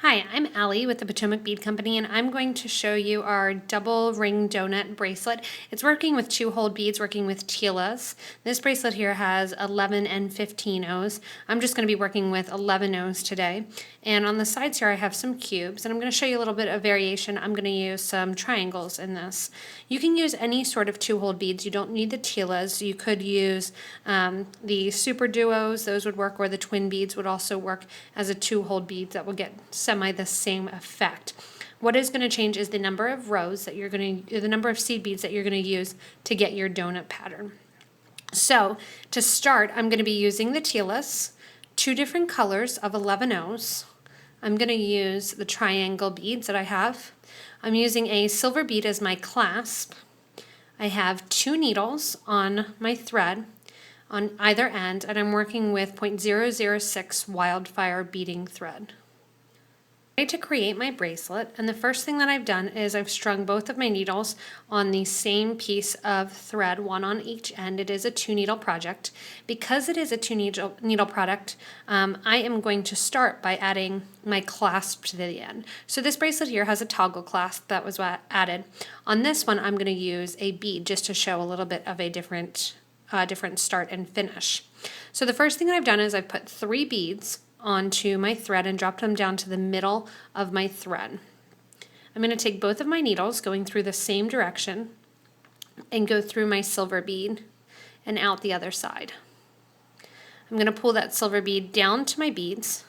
Hi, I'm Allie with the Potomac Bead Company, and I'm going to show you our Double Ring Donut Bracelet. It's working with 2-hole beads, working with Tila's. This bracelet here has 11 and 15 O's. I'm just going to be working with 11 O's today. And on the sides here I have some cubes, and I'm going to show you a little bit of variation. I'm going to use some triangles in this. You can use any sort of 2-hole beads. You don't need the Tila's. You could use the Super Duos. Those would work, or the twin beads would also work as a 2-hole bead that will get semi the same effect. What is going to change is the number of rows that you're going to, the number of seed beads that you're going to use to get your donut pattern. So to start, I'm going to be using the Tila's, 2 different colors of 11 O's. I'm going to use the triangle beads that I have. I'm using a silver bead as my clasp. I have 2 needles on my thread on either end, and I'm working with 0.006 wildfire beading thread. I'm ready to create my bracelet, and the first thing that I've done is I've strung both of my needles on the same piece of thread, one on each end. It is a 2-needle project. Because it is a 2-needle product, I am going to start by adding my clasp to the end. So this bracelet here has a toggle clasp that was added. On this one, I'm going to use a bead just to show a little bit of a different start and finish. So the first thing that I've done is I've put 3 beads onto my thread and dropped them down to the middle of my thread. I'm going to take both of my needles going through the same direction and go through my silver bead and out the other side. I'm going to pull that silver bead down to my beads,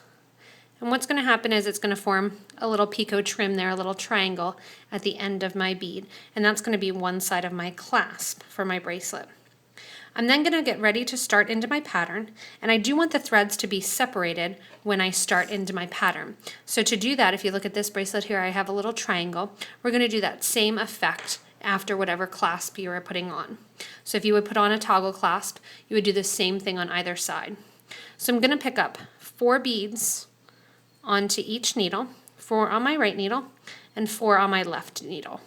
and what's going to happen is it's going to form a little picot trim there, a little triangle at the end of my bead, and that's going to be one side of my clasp for my bracelet. I'm then going to get ready to start into my pattern, and I do want the threads to be separated when I start into my pattern. So to do that, if you look at this bracelet here, I have a little triangle. We're going to do that same effect after whatever clasp you are putting on. So if you would put on a toggle clasp, you would do the same thing on either side. So I'm going to pick up 4 beads onto each needle, 4 on my right needle and 4 on my left needle.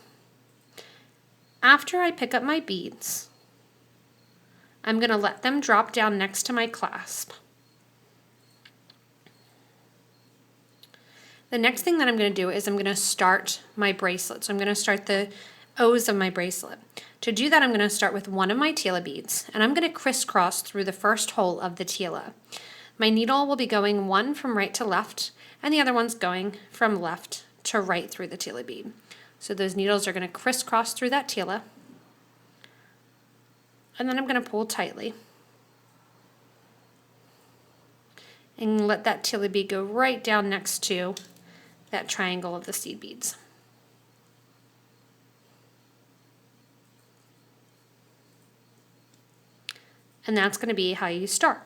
After I pick up my beads, I'm going to let them drop down next to my clasp. The next thing that I'm going to do is I'm going to start my bracelet. So I'm going to start the O's of my bracelet. To do that, I'm going to start with one of my Tila beads, and I'm going to crisscross through the first hole of the Tila. My needle will be going one from right to left, and the other one's going from left to right through the Tila bead. So those needles are going to crisscross through that Tila. And then I'm going to pull tightly and let that Tila bead go right down next to that triangle of the seed beads. And that's going to be how you start.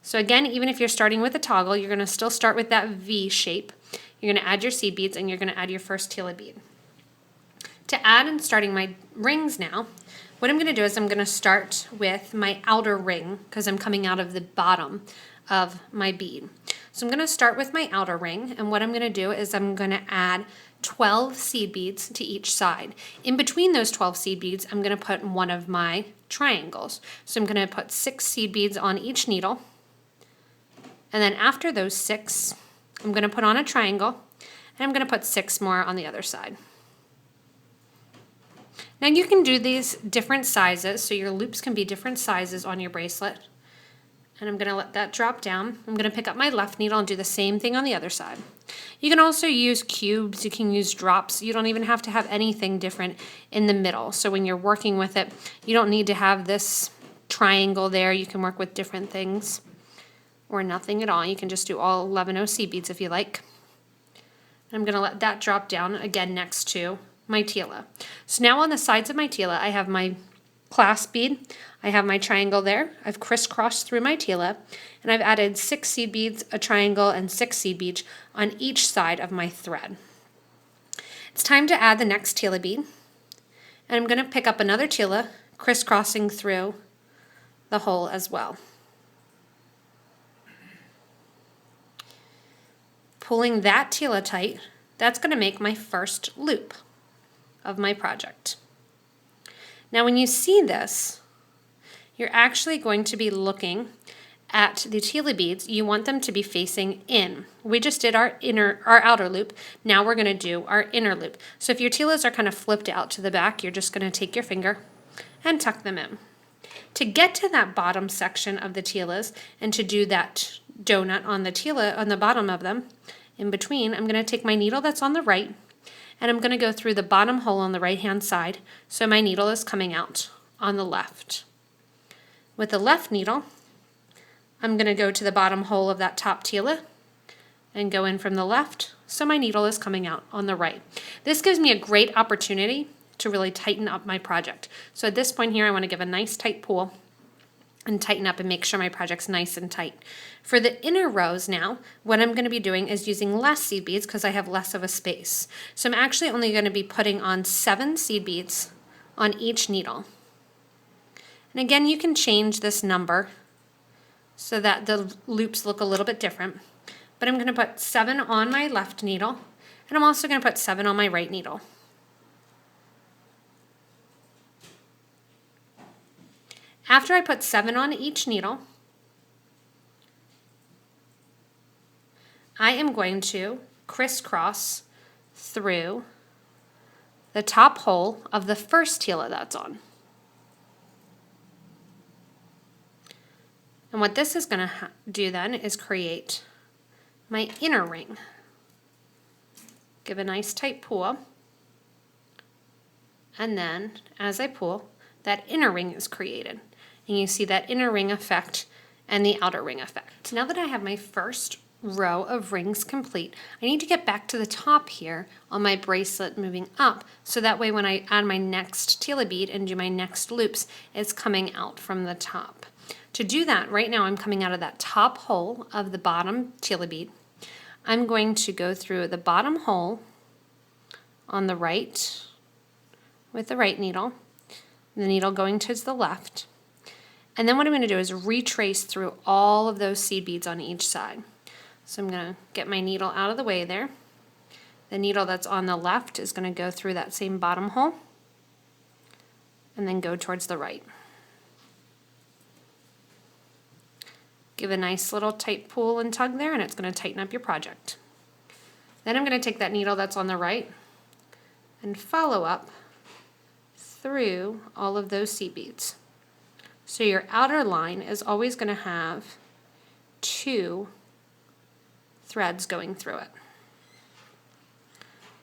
So again, even if you're starting with a toggle, you're going to still start with that V shape. You're going to add your seed beads, and you're going to add your first Tila bead. To add and starting my rings now, what I'm going to do is I'm going to start with my outer ring because I'm coming out of the bottom of my bead. So I'm going to start with my outer ring, and what I'm going to do is I'm going to add 12 seed beads to each side. In between those 12 seed beads, I'm going to put one of my triangles. So I'm going to put 6 seed beads on each needle, and then after those 6, I'm going to put on a triangle, and I'm going to put 6 more on the other side. Now you can do these different sizes, so your loops can be different sizes on your bracelet. And I'm going to let that drop down. I'm going to pick up my left needle and do the same thing on the other side. You can also use cubes, you can use drops. You don't even have to have anything different in the middle. So when you're working with it, you don't need to have this triangle there. You can work with different things or nothing at all. You can just do all 11 OC beads if you like. And I'm going to let that drop down again next to my Tila. So now on the sides of my Tila, I have my clasp bead, I have my triangle there, I've crisscrossed through my Tila, and I've added 6 seed beads, a triangle, and 6 seed beads on each side of my thread. It's time to add the next Tila bead, and I'm going to pick up another Tila, crisscrossing through the hole as well. Pulling that Tila tight, that's going to make my first loop of my project. Now when you see this, you're actually going to be looking at the Tila beads, you want them to be facing in. We just did our outer loop. Now we're going to do our inner loop. So if your Tilas are kind of flipped out to the back, you're just going to take your finger and tuck them in. To get to that bottom section of the Tilas and to do that donut on the Tila on the bottom of them, in between, I'm going to take my needle that's on the right and I'm going to go through the bottom hole on the right hand side so my needle is coming out on the left. With the left needle, I'm going to go to the bottom hole of that top Tila and go in from the left so my needle is coming out on the right. This gives me a great opportunity to really tighten up my project. So at this point here, I want to give a nice tight pull and tighten up and make sure my project's nice and tight. For the inner rows now, what I'm going to be doing is using less seed beads because I have less of a space. So I'm actually only going to be putting on 7 seed beads on each needle. And again, you can change this number so that the loops look a little bit different. But I'm going to put 7 on my left needle, and I'm also going to put 7 on my right needle. After I put 7 on each needle, I am going to crisscross through the top hole of the first Tila that's on. And what this is going to do then is create my inner ring. Give a nice tight pull, and then as I pull, that inner ring is created. And you see that inner ring effect and the outer ring effect. Now that I have my first row of rings complete, I need to get back to the top here on my bracelet moving up, so that way when I add my next Tila bead and do my next loops, it's coming out from the top. To do that, right now I'm coming out of that top hole of the bottom Tila bead. I'm going to go through the bottom hole on the right with the right needle, the needle going towards the left. And then what I'm going to do is retrace through all of those seed beads on each side. So I'm going to get my needle out of the way there. The needle that's on the left is going to go through that same bottom hole and then go towards the right. Give a nice little tight pull and tug there, and it's going to tighten up your project. Then I'm going to take that needle that's on the right and follow up through all of those seed beads. So your outer line is always going to have 2 threads going through it.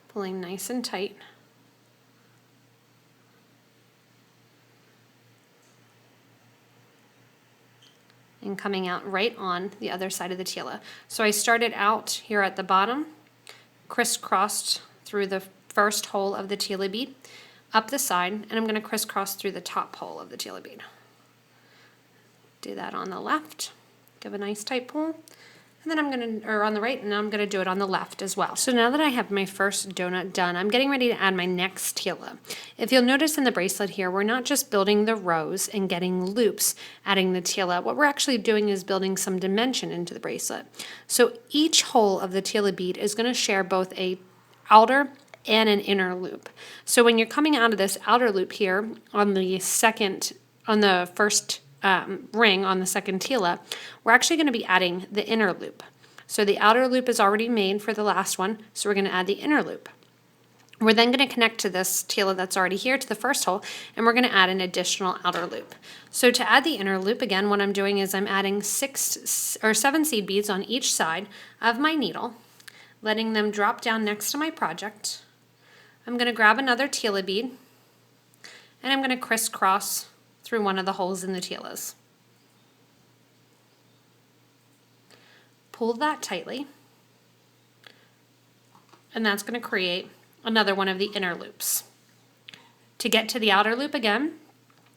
Pulling nice and tight. And coming out right on the other side of the Tila. So I started out here at the bottom, crisscrossed through the first hole of the Tila bead, up the side, and I'm going to crisscross through the top hole of the Tila bead. Do that on the left, give a nice tight pull, and then I'm going to, or on the right, and now I'm going to do it on the left as well. So now that I have my first donut done, I'm getting ready to add my next Tila. If you'll notice in the bracelet here, we're not just building the rows and getting loops, adding the Tila. What we're actually doing is building some dimension into the bracelet. So each hole of the Tila bead is going to share both a outer and an inner loop. So when you're coming out of this outer loop here on the first ring on the second Tila, we're actually going to be adding the inner loop. So the outer loop is already made for the last one, so we're going to add the inner loop. We're then going to connect to this Tila that's already here to the first hole, and we're going to add an additional outer loop. So to add the inner loop, again, what I'm doing is I'm adding 7 seed beads on each side of my needle, letting them drop down next to my project. I'm going to grab another Tila bead, and I'm going to crisscross through one of the holes in the Tilas. Pull that tightly, and that's going to create another one of the inner loops. To get to the outer loop again,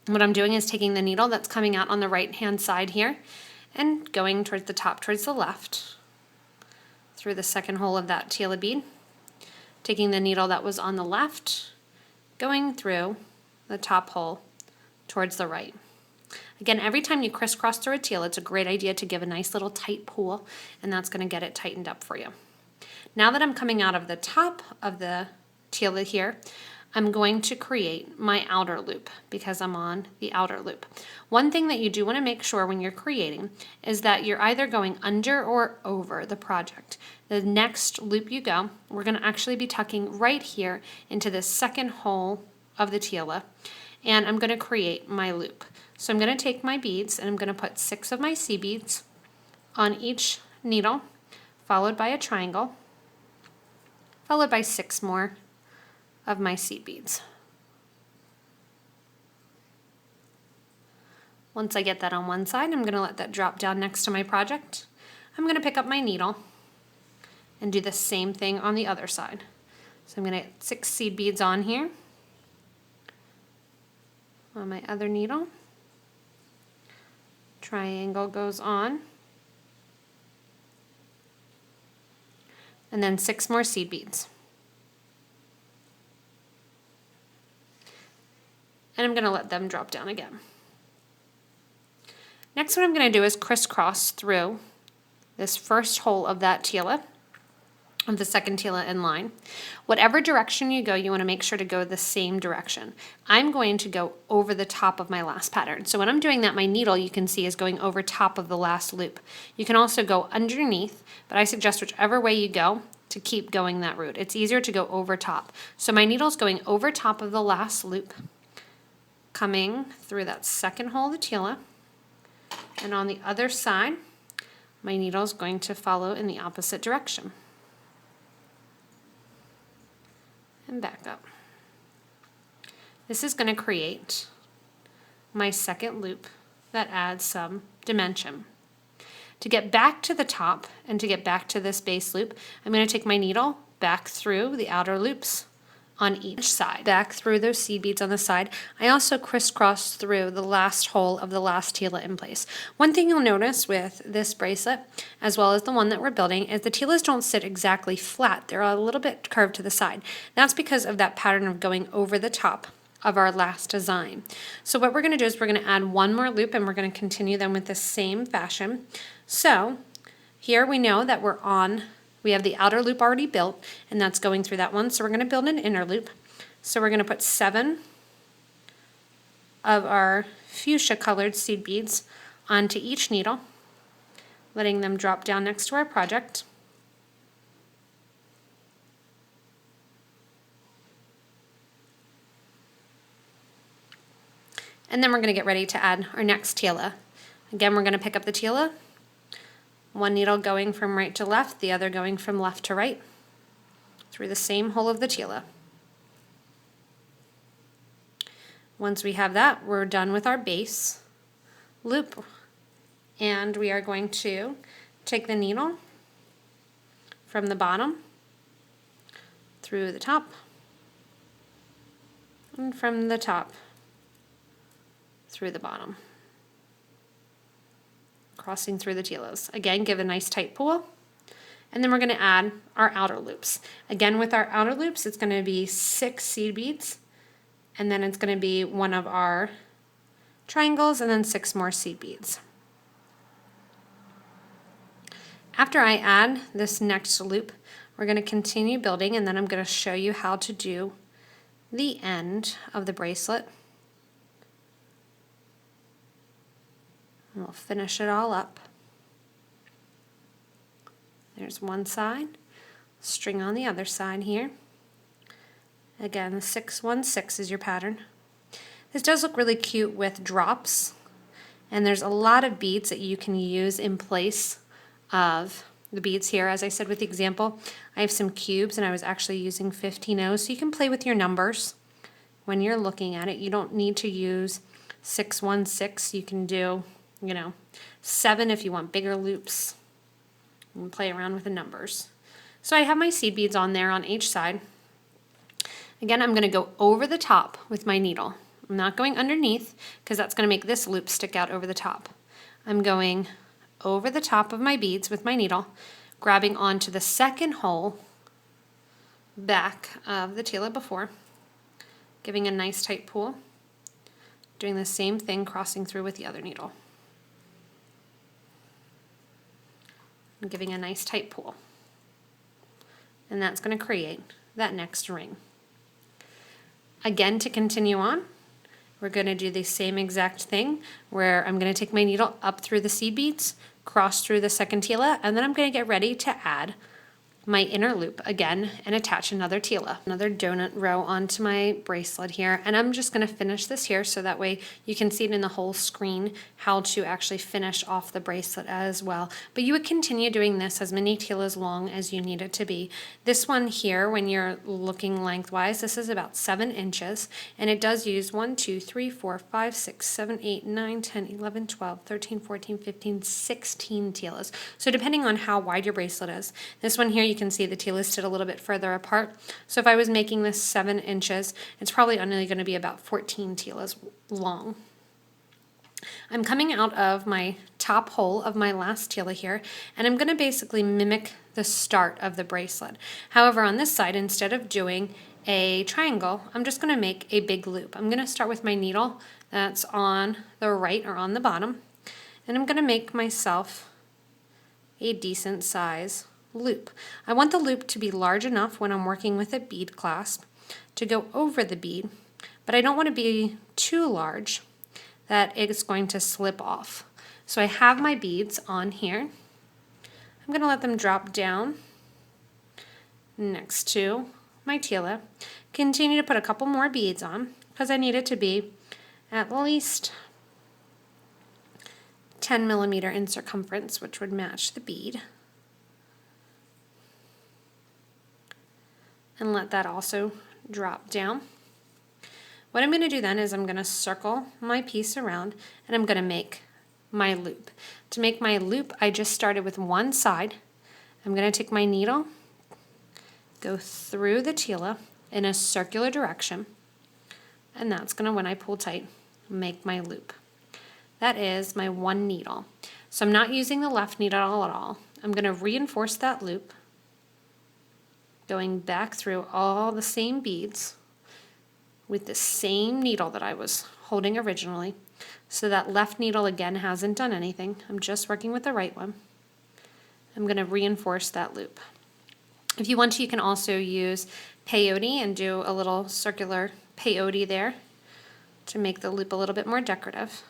what I'm doing is taking the needle that's coming out on the right hand side here and going towards the top, towards the left, through the second hole of that Tila bead, taking the needle that was on the left, going through the top hole towards the right. Again, every time you crisscross through a Tila, it's a great idea to give a nice little tight pull, and that's going to get it tightened up for you. Now that I'm coming out of the top of the Tila here, I'm going to create my outer loop because I'm on the outer loop. One thing that you do want to make sure when you're creating is that you're either going under or over the project. The next loop you go, we're going to actually be tucking right here into the second hole of the Tila, and I'm going to create my loop. So I'm going to take my beads and I'm going to put 6 of my seed beads on each needle, followed by a triangle, followed by 6 more of my seed beads. Once I get that on one side, I'm going to let that drop down next to my project. I'm going to pick up my needle and do the same thing on the other side. So I'm going to get 6 seed beads on here on my other needle. Triangle goes on. And then 6 more seed beads. And I'm going to let them drop down again. Next, what I'm going to do is crisscross through this first hole of that Tila, of the second Tila in line. Whatever direction you go, you want to make sure to go the same direction. I'm going to go over the top of my last pattern. So when I'm doing that, my needle, you can see, is going over top of the last loop. You can also go underneath, but I suggest whichever way you go to keep going that route. It's easier to go over top. So my needle's going over top of the last loop, coming through that second hole of the Tila, and on the other side, my needle is going to follow in the opposite direction. And back up. This is going to create my second loop that adds some dimension. To get back to the top and to get back to this base loop, I'm going to take my needle back through the outer loops on each side, back through those seed beads on the side. I also crisscross through the last hole of the last Tila in place. One thing you'll notice with this bracelet, as well as the one that we're building, is the Tilas don't sit exactly flat. They're a little bit curved to the side. That's because of that pattern of going over the top of our last design. So what we're going to do is we're going to add one more loop and we're going to continue them with the same fashion. So here we know that we have the outer loop already built, and that's going through that one. So we're going to build an inner loop. So we're going to put 7 of our fuchsia colored seed beads onto each needle, letting them drop down next to our project. And then we're going to get ready to add our next Tila. Again, we're going to pick up the Tila, one needle going from right to left, the other going from left to right, through the same hole of the Tila. Once we have that, we're done with our base loop, and we are going to take the needle from the bottom through the top, and from the top through the bottom, crossing through the Tilas. Again, give a nice tight pull, and then we're going to add our outer loops. Again, with our outer loops, it's going to be 6 seed beads, and then it's going to be one of our triangles, and then 6 more seed beads. After I add this next loop, we're going to continue building, and then I'm going to show you how to do the end of the bracelet. And we'll finish it all up. There's one side, string on the other side here. Again, the 616 is your pattern. This does look really cute with drops, and there's a lot of beads that you can use in place of the beads here. As I said with the example, I have some cubes and I was actually using 15 so you can play with your numbers when you're looking at it. You don't need to use 616. You can do 7 if you want bigger loops, and play around with the numbers. So I have my seed beads on there on each side. Again, I'm going to go over the top with my needle. I'm not going underneath because that's going to make this loop stick out over the top. I'm going over the top of my beads with my needle, grabbing onto the second hole back of the Tila before, giving a nice tight pull, doing the same thing, crossing through with the other needle. And giving a nice tight pull. And that's going to create that next ring. Again, to continue on, we're going to do the same exact thing where I'm going to take my needle up through the seed beads, cross through the second Tila, and then I'm going to get ready to add my inner loop again and attach another Tila, another donut row onto my bracelet here. And I'm just going to finish this here so that way you can see it in the whole screen how to actually finish off the bracelet as well. But you would continue doing this as many Tilas long as you need it to be. This one here, when you're looking lengthwise, this is about 7 inches, and it does use 1, 2, 3, 4, 5, 6, 7, 8, 9, 10, 11, 12, 13, 14, 15, 16 Tilas. So depending on how wide your bracelet is. This one here, you can see the Tilas sit a little bit further apart. So if I was making this 7 inches, it's probably only going to be about 14 Tilas long. I'm coming out of my top hole of my last Tila here, and I'm going to basically mimic the start of the bracelet. However, on this side, instead of doing a triangle, I'm just going to make a big loop. I'm going to start with my needle that's on the right or on the bottom, and I'm going to make myself a decent size loop. I want the loop to be large enough when I'm working with a bead clasp to go over the bead, but I don't want to be too large that it's going to slip off. So I have my beads on here. I'm going to let them drop down next to my Tila. Continue to put a couple more beads on because I need it to be at least 10 millimeter in circumference, which would match the bead. And let that also drop down. What I'm going to do then is I'm going to circle my piece around and I'm going to make my loop. To make my loop, I just started with one side. I'm going to take my needle, go through the Tila in a circular direction, and that's going to, when I pull tight, make my loop. That is my one needle. So I'm not using the left needle at all. I'm going to reinforce that loop, going back through all the same beads with the same needle that I was holding originally. So that left needle again hasn't done anything. I'm just working with the right one. I'm going to reinforce that loop. If you want to, you can also use peyote and do a little circular peyote there to make the loop a little bit more decorative.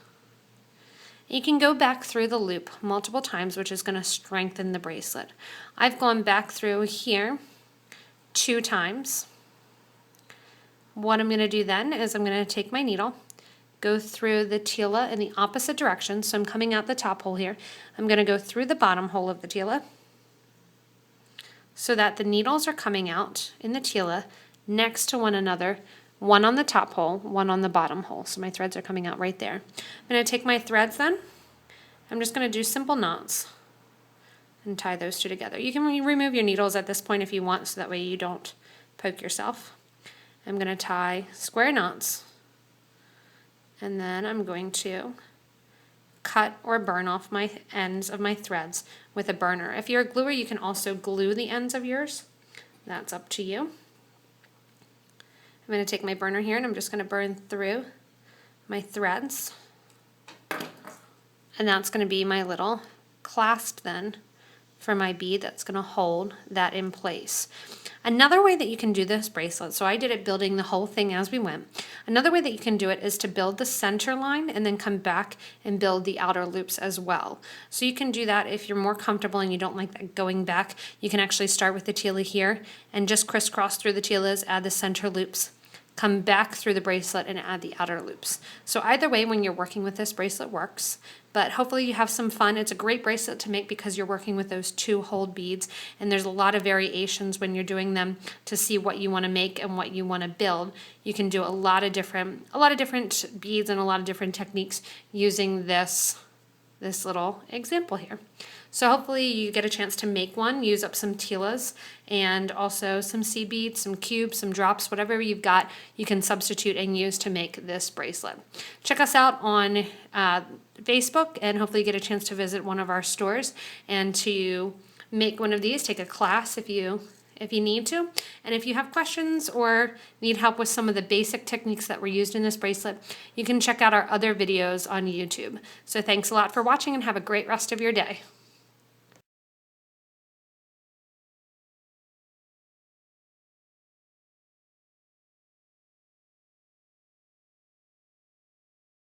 You can go back through the loop multiple times, which is going to strengthen the bracelet. I've gone back through here 2 times. What I'm going to do then is I'm going to take my needle, go through the Tila in the opposite direction. So I'm coming out the top hole here. I'm going to go through the bottom hole of the Tila so that the needles are coming out in the Tila next to one another, one on the top hole, one on the bottom hole. So my threads are coming out right there. I'm going to take my threads then. I'm just going to do simple knots and tie those 2 together. You can remove your needles at this point if you want, so that way you don't poke yourself. I'm going to tie square knots, and then I'm going to cut or burn off my ends of my threads with a burner. If you're a gluer, you can also glue the ends of yours. That's up to you. I'm going to take my burner here and I'm just going to burn through my threads, and that's going to be my little clasp then for my bead that's going to hold that in place. Another way that you can do this bracelet, so I did it building the whole thing as we went. Another way that you can do it is to build the center line and then come back and build the outer loops as well. So you can do that if you're more comfortable and you don't like that going back. You can actually start with the Tila here and just crisscross through the Tilas, add the center loops, come back through the bracelet and add the outer loops. So either way, when you're working with this bracelet works, but hopefully you have some fun. It's a great bracelet to make because you're working with those 2 hold beads, and there's a lot of variations when you're doing them to see what you want to make and what you want to build. You can do a lot of different beads and a lot of different techniques using this little example here. So hopefully you get a chance to make one, use up some Tilas and also some seed beads, some cubes, some drops, whatever you've got, you can substitute and use to make this bracelet. Check us out on Facebook and hopefully get a chance to visit one of our stores and to make one of these. Take a class if you need to. And if you have questions or need help with some of the basic techniques that were used in this bracelet, you can check out our other videos on YouTube. So thanks a lot for watching and have a great rest of your day.